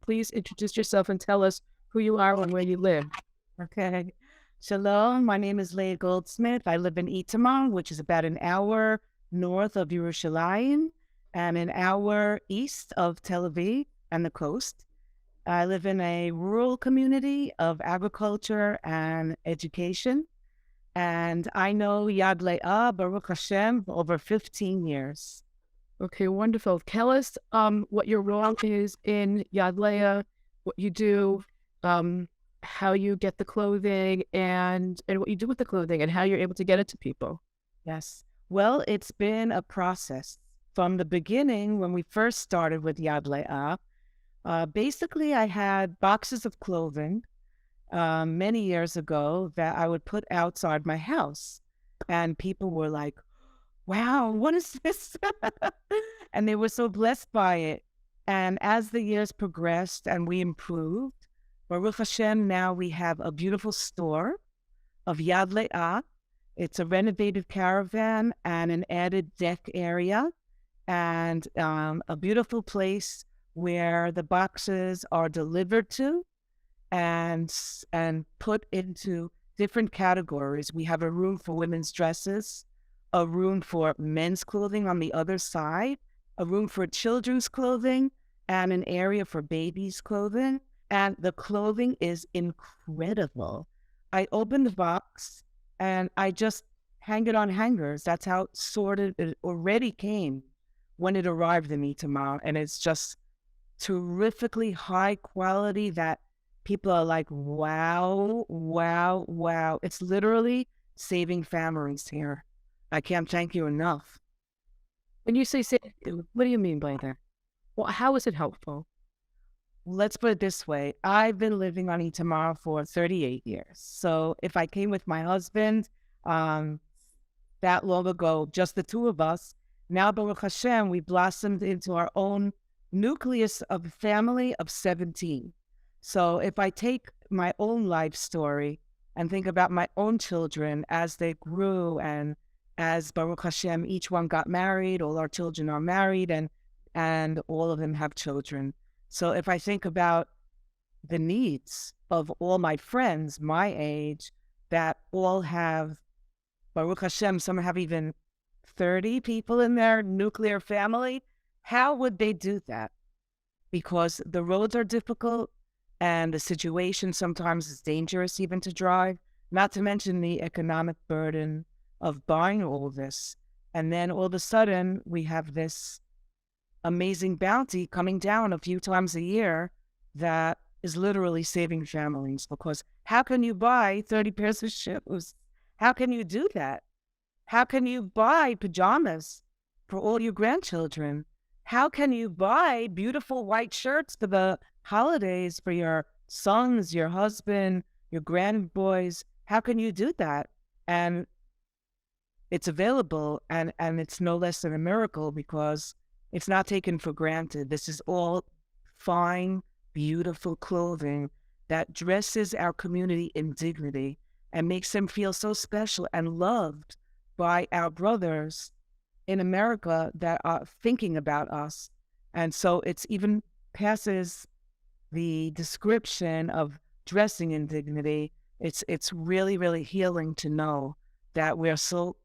please introduce yourself and tell us who you are and where you live. Okay. Shalom. My name is Leah Goldsmith. I live in Itamar, which is about an hour north of Yerushalayim and an hour east of Tel Aviv and the coast. I live in a rural community of agriculture and education. And I know Yad Le'ah, Baruch Hashem, for over 15 years. Okay, wonderful. Tell us what your role is in Yad Leah, what you do, um, how you get the clothing, and what you do with the clothing, and how you're able to get it to people. Yes. Well, it's been a process. From the beginning, when we first started with Yad Le'ah, basically I had boxes of clothing many years ago that I would put outside my house. And people were like, wow, what is this? And they were so blessed by it. And as the years progressed and we improved, Baruch Hashem, now we have a beautiful store of Yad Le'ah. It's a renovated caravan and an added deck area and a beautiful place where the boxes are delivered to and put into different categories. We have a room for women's dresses, a room for men's clothing on the other side, a room for children's clothing, and an area for babies' clothing. And the clothing is incredible. I open the box and I just hang it on hangers. That's how sorted it already came when it arrived in Itamar. And it's just terrifically high quality that people are like, wow, wow, wow. It's literally saving families here. I can't thank you enough. When you say, what do you mean by that? Well, how is it helpful? Let's put it this way. I've been living on Itamar for 38 years. So if I came with my husband that long ago, just the two of us, now Baruch Hashem, we blossomed into our own nucleus of a family of 17. So if I take my own life story and think about my own children as they grew and as Baruch Hashem, each one got married, all our children are married and all of them have children. So if I think about the needs of all my friends my age that all have, Baruch Hashem, some have even 30 people in their nuclear family, how would they do that? Because the roads are difficult and the situation sometimes is dangerous even to drive, not to mention the economic burden of buying all this. And then all of a sudden we have this amazing bounty coming down a few times a year that is literally saving families, because how can you buy 30 pairs of shoes? How can you do that? How can you buy pajamas for all your grandchildren? How can you buy beautiful white shirts for the holidays for your sons, your husband, your grandboys? How can you do that? And it's available, and it's no less than a miracle because it's not taken for granted. This is all fine, beautiful clothing that dresses our community in dignity and makes them feel so special and loved by our brothers in America that are thinking about us. And so it's even passes the description of dressing in dignity. It's really, really healing to know that we're so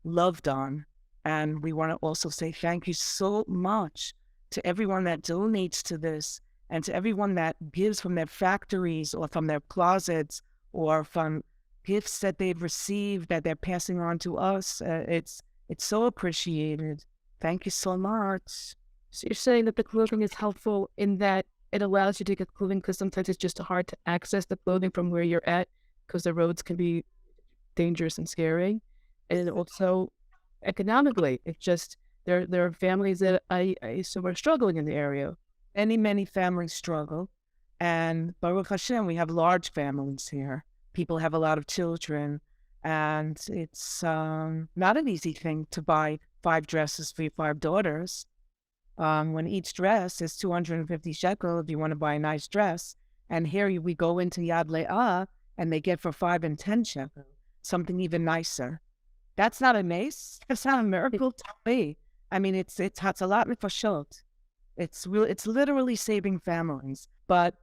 loved on. And we want to also say thank you so much to everyone that donates to this and to everyone that gives from their factories or from their closets or from gifts that they've received that they're passing on to us. It's so appreciated. Thank you so much. So you're saying that the clothing is helpful in that it allows you to get clothing because sometimes it's just hard to access the clothing from where you're at because the roads can be dangerous and scary. And also economically, it's just there are families that I assume are struggling in the area. Many families struggle. And Baruch Hashem, we have large families here. People have a lot of children. And it's not an easy thing to buy 5 dresses for your 5 daughters. When each dress is 250 shekel if you want to buy a nice dress. And here we go into Yad Le'ah and they get for 5 and 10 shekel, something even nicer. That's not a mace. That's not a miracle to me. I mean, it's Hatzalat Nefashot. It's literally saving families, but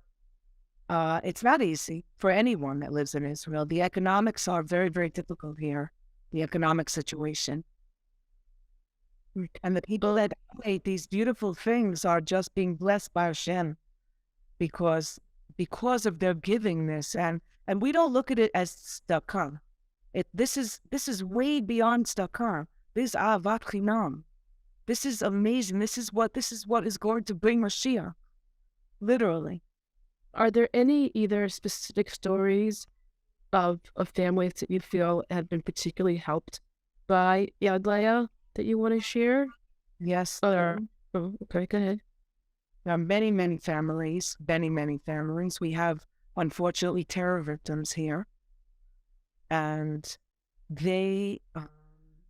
it's not easy for anyone that lives in Israel. The economics are very, very difficult here, the economic situation. And the people that create these beautiful things are just being blessed by Hashem because of their givingness. And we don't look at it as tzedakah. This is way beyond tzedakah. This is ahavat chinam. This is amazing. This is what is going to bring Mashiach. Literally. Are there any either specific stories of families that you feel have been particularly helped by Yad Leah that you want to share? Yes. Okay, go ahead. There are many, many families, many, many families. We have, unfortunately, terror victims here. And they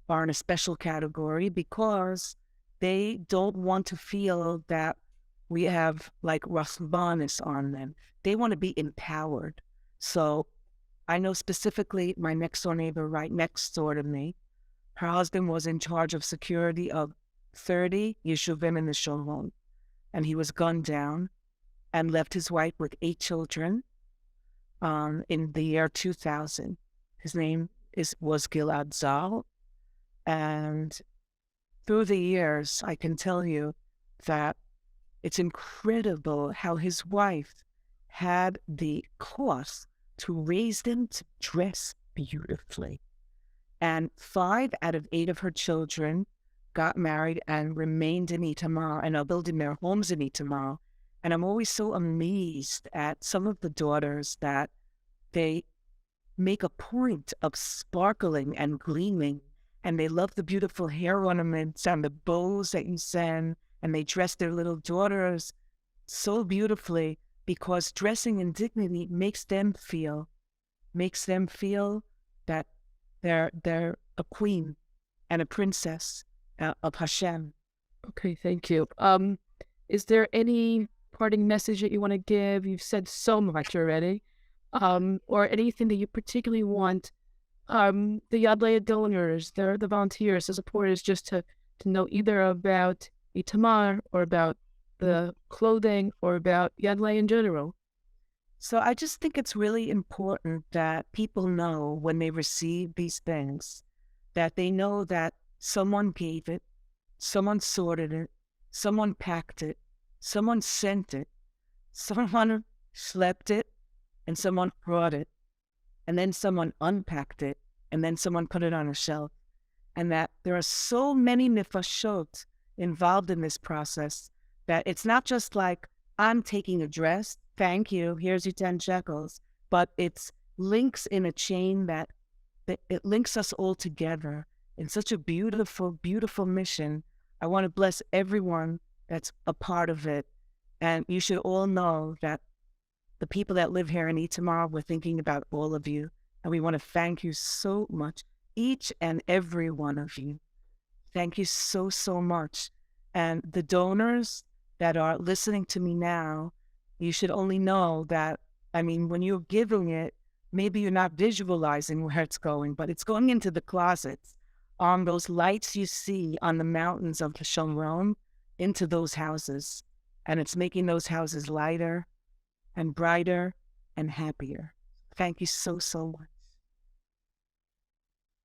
are in a special category because they don't want to feel that we have like Rahmanis on them. They want to be empowered. So I know specifically my next door neighbor right next door to me, her husband was in charge of security of 30 yeshuvim in the Shalom. And he was gunned down and left his wife with 8 children in the year 2000. His name was Gilad Zal. And through the years, I can tell you that it's incredible how his wife had the cloth to raise them to dress beautifully. And 5 out of 8 of her children got married and remained in Itamar and are building their homes in Itamar. And I'm always so amazed at some of the daughters that they make a point of sparkling and gleaming. And they love the beautiful hair ornaments and the bows that you send. And they dress their little daughters so beautifully because dressing in dignity makes them feel that they're a queen and a princess of Hashem. Okay, thank you. Is there any parting message that you want to give? You've said so much already. Or anything that you particularly want the Yad Leah donors, the volunteers, the supporters, just to know either about Itamar or about the clothing or about Yad Leah in general? So I just think it's really important that people know when they receive these things, that they know that someone gave it, someone sorted it, someone packed it, someone sent it, someone schlepped it, and someone brought it, and then someone unpacked it, and then someone put it on a shelf. And that there are so many nefashot involved in this process that it's not just like, I'm taking a dress, thank you, here's your 10 shekels, but it's links in a chain that it links us all together in such a beautiful, beautiful mission. I want to bless everyone that's a part of it. And you should all know that the people that live here in Itamar, we're thinking about all of you. And we want to thank you so much, each and every one of you. Thank you so, so much. And the donors that are listening to me now, you should only know that, I mean, when you're giving it, maybe you're not visualizing where it's going, but it's going into the closets, on those lights you see on the mountains of the Shomron, into those houses. And it's making those houses lighter and brighter and happier. Thank you so, so much.